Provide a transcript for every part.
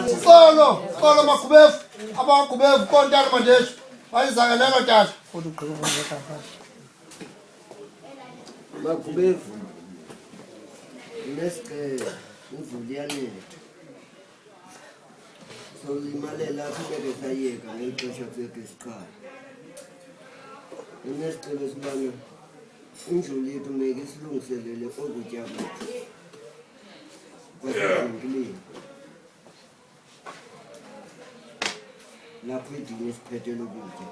Xolo makubefu abakubefu kontana mandesho bayizakalelo tata makubefu nesicelo uvuliyanele sozimalela kupheke sayeka ngexesha kwekhe isiqala unesicelo sibana injulu yethu meke silungiselele okutya kwethu kwasevenkileni lapho edini esiphethele ukutya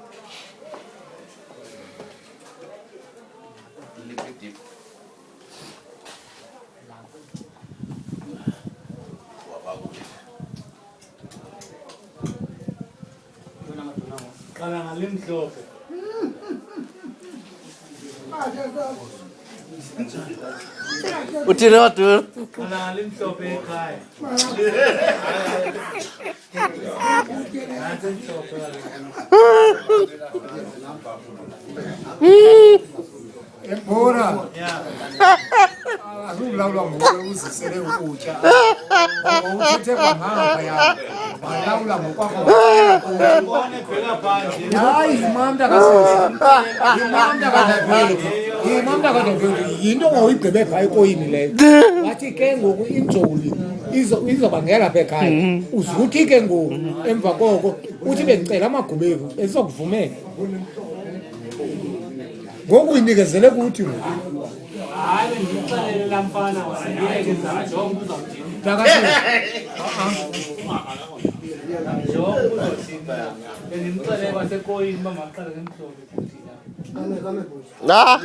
Qala ngalimhlophe. Uthini watu? Qala ngalimhlophe ekhaya. Hayi mhlophe Embora. Yeah. Akulawula ngokuzisele ukutya. Uthethe kwangapha ya. Balawula ngokwakho. Ubone phela phandle. Hayi imamda kasisi. Imamda kadaveli. Imamda kadaveli into ngawuyigqibe pha ekoyini leyo. Wathi ke ngoku injoli izobangela pha ekhaya. Uzuthi ke ngoku emva koko uthi bendicela amagubevu esokuvumela. Ngoku uyinikezele kuthi ngoku. Hayi ngixelele lamfana wasingeke zajonga uzawuthini. Ndakasisi. Jonga uzawuthini. Bendimxelele kwasekoyini uba maqale ngemhlophe futhi la.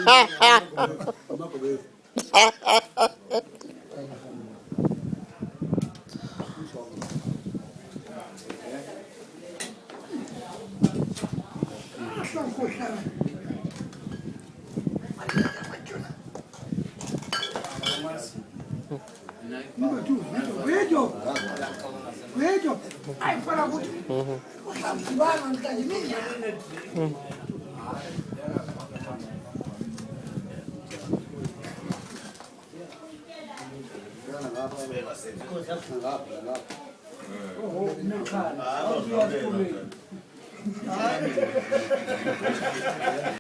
Vedo, hai farà tutto. Va, non sta di me.